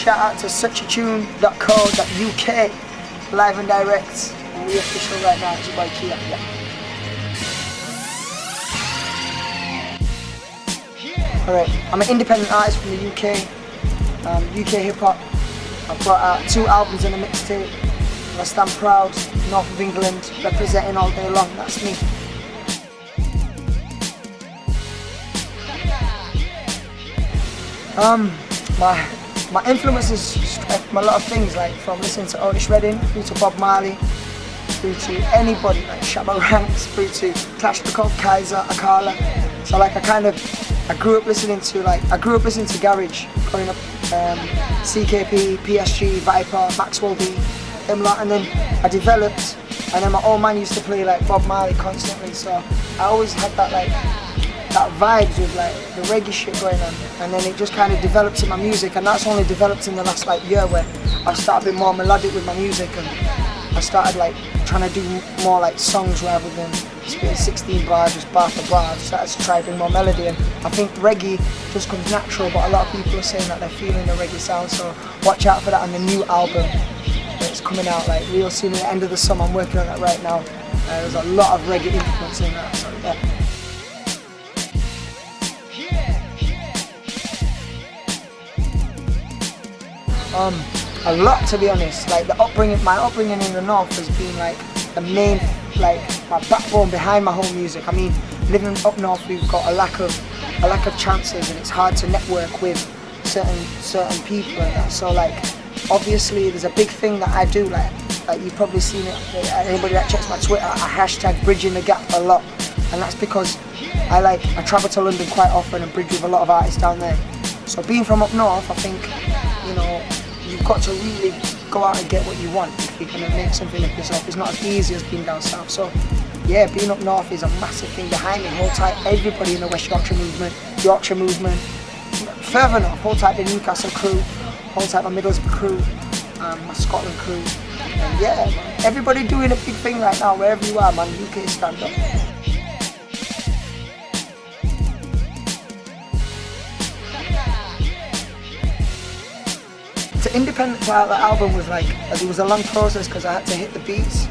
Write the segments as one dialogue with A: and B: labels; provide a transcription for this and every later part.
A: shout out to SuchATune.co.uk, live and direct, and we official right now. It's your boy Keon. Yeah. Alright, I'm an independent artist from the UK, UK hip hop. I've brought out 2 albums and a mixtape. I stand proud, north of England, representing all day long. That's me. My influences from a lot of things, like from listening to Otis Redding, through to Bob Marley, through to anybody like Shabba Ranks, through to Clash the Cult, Kaiser, Akala. So like I grew up listening to garage growing up, CKP, PSG, Viper, Maxwell D, them lot, and then I developed, and then my old man used to play like Bob Marley constantly, so I always had that vibes with like the reggae shit going on, and then it just kind of developed in my music, and that's only developed in the last like year where I started being more melodic with my music, and I started like trying to do more like songs rather than spitting 16 bars just bar for bar. I started to try to bring more melody, and I think reggae just comes natural, but a lot of people are saying that they're feeling the reggae sound, so watch out for that on the new album that's coming out like real soon at the end of the summer. I'm working on that right now. There's a lot of reggae influence in that, so yeah. A lot, to be honest. Like my upbringing in the north has been like the main, like my backbone behind my whole music. I mean, living up north, we've got a lack of chances, and it's hard to network with certain people and that. So like, obviously, there's a big thing that I do. Like you've probably seen it. Anybody that checks my Twitter, I hashtag bridging the gap a lot, and that's because I travel to London quite often and bridge with a lot of artists down there. So being from up north, I think, you know, you've got to really go out and get what you want if you're going to make something of yourself. It's not as easy as being down south. So yeah, being up north is a massive thing behind me. Hold tight, everybody in the West Yorkshire movement, further north, hold tight the Newcastle crew, hold tight my Middlesbrough crew, my Scotland crew. And yeah, man, everybody doing a big thing right now, wherever you are, man, UK stand up. The independent part of the album was like, it was a long process because I had to hit the beats.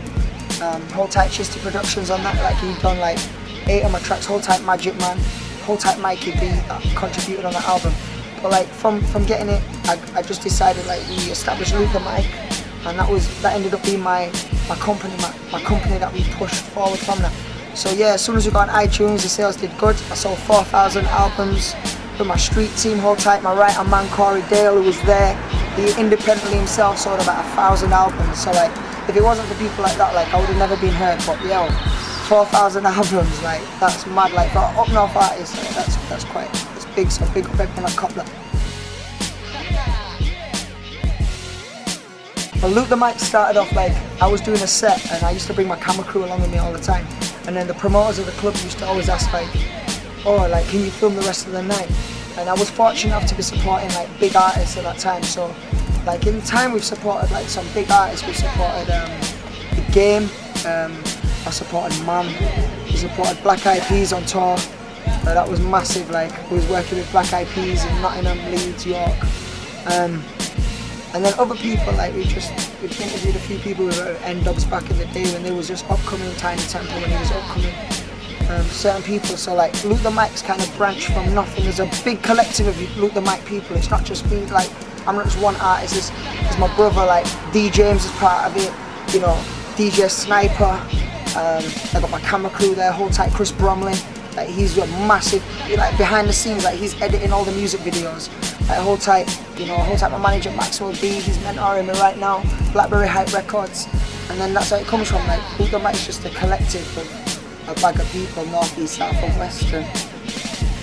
A: Hold tight Chisty Productions on that, like he'd done like 8 of my tracks. Hold tight Magic Man, hold tight Mikey B that contributed on the album. But like from getting it, I just decided like we established Loop the Mic, and that ended up being my company that we pushed forward from that. So yeah, as soon as we got on iTunes, the sales did good. I sold 4,000 albums with my street team. Hold tight my right hand man Corey Dale, who was there. He independently himself sold about 1,000 albums. So like, if it wasn't for people like that, like I would have never been heard. But yo, 4,000 albums, like that's mad. Like for up north artists, like, that's big. So big up everyone that cop that. Well, Luke the Mic started off like I was doing a set, and I used to bring my camera crew along with me all the time. And then the promoters of the club used to always ask like, oh, like can you film the rest of the night? And I was fortunate enough to be supporting like big artists at that time. So like in time we've supported like some big artists. We've supported The Game, I supported Man, we supported Black Eyed Peas on tour. That was massive. Like we was working with Black Eyed Peas in Nottingham, Leeds, York. And then other people, like we've interviewed a few people with N-Dubs back in the day when they was just upcoming, Tiny Temple when he was upcoming. Certain people, so like Luke the Mic's kind of branched from nothing. There's a big collective of Luke the Mic people. It's not just me, like I'm not just one artist. It's my brother, like D James is part of it, you know, DJ Sniper. I got my camera crew there, hold tight Chris Bromley. Like he's a massive, like behind the scenes, like he's editing all the music videos. Like hold tight my manager Maxwell D, he's mentoring me right now. Blackberry Hype Records, and then that's how it comes from. Like Luke the Mic's just a collective of a bag of people, north, east, south and west, and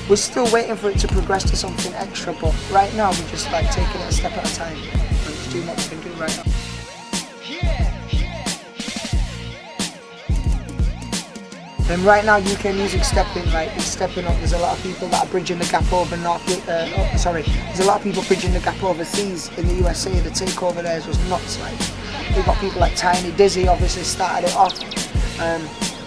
A: we're still waiting for it to progress to something extra, but right now we're just like taking it a step at a time and just doing what we can do right now. Then right now UK music's stepping up. There's a lot of people that are bridging the gap over there's a lot of people bridging the gap overseas in the USA. The takeover there was nuts. Like we've got people like Tiny, Dizzy obviously started it off.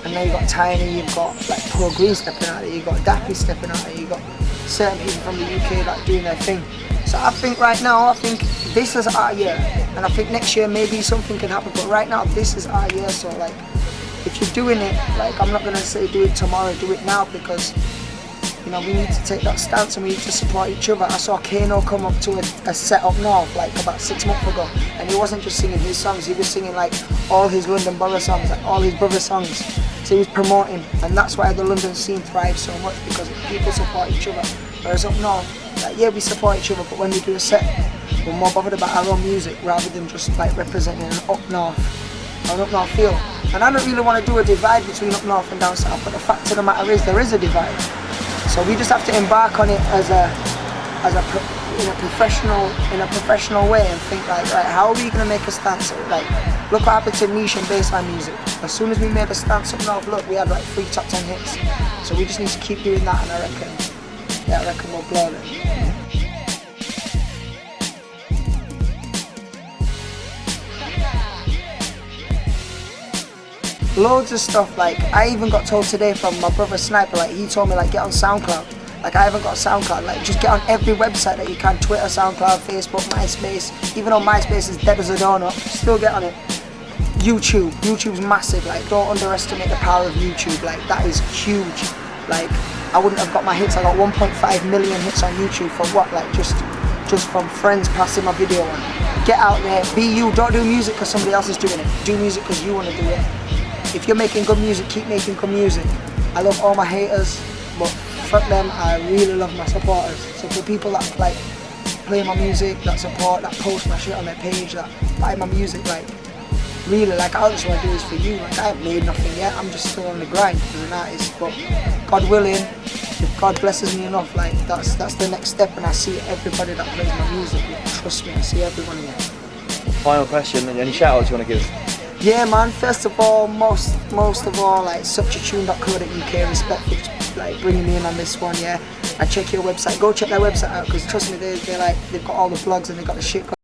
A: And now you've got Tiny, you've got like Pro Glue stepping out there, you've got Daffy stepping out there, you've got certain people from the UK like doing their thing. So I think right now, I think this is our year, and I think next year maybe something can happen, but right now this is our year. So like, if you're doing it, like, I'm not gonna say do it tomorrow, do it now, because you know, we need to take that stance and we need to support each other. I saw Keon come up to a set up north like about 6 months ago, and he wasn't just singing his songs, he was singing like all his London Borough songs, like all his brother songs. So he was promoting, and that's why the London scene thrives so much, because people support each other. Whereas up north, like, yeah, we support each other, but when we do a set, we're more bothered about our own music rather than just like representing an up north feel. And I don't really want to do a divide between up north and down south, but the fact of the matter is there is a divide. So we just have to embark on it in a professional way, and think like, right, how are we gonna make a stance? Like, look what happened to niche and bassline music. As soon as we made a stance up north, look, we had like 3 top 10 hits. So we just need to keep doing that, and I reckon we'll blow it. Loads of stuff, like I even got told today from my brother Sniper, like he told me like get on SoundCloud. Like I haven't got SoundCloud, like just get on every website that you can, Twitter, SoundCloud, Facebook, MySpace. Even though MySpace is dead as a doorknob, still get on it. YouTube's massive, like don't underestimate the power of YouTube, like that is huge. Like I wouldn't have got my hits, I got 1.5 million hits on YouTube for what, like just from friends passing my video on. Get out there, be you, don't do music because somebody else is doing it, do music because you want to do it. If you're making good music, keep making good music. I love all my haters, but fuck them, I really love my supporters. So for people that like play my music, that support, that post my shit on their page, that buy my music, like really, like I just want to do this for you. Like I haven't made nothing yet, I'm just still on the grind as an artist, but God willing, if God blesses me enough, like that's the next step, and I see everybody that plays my music, like, trust me, I see everyone here.
B: Final question, any shout outs you want to give?
A: Yeah man, first of all, most of all, like SuchATune.co.uk, respect for just, like bringing me in on this one, yeah. I check your website, go check their website out, because trust me, they've got all the blogs and they've got the shit going.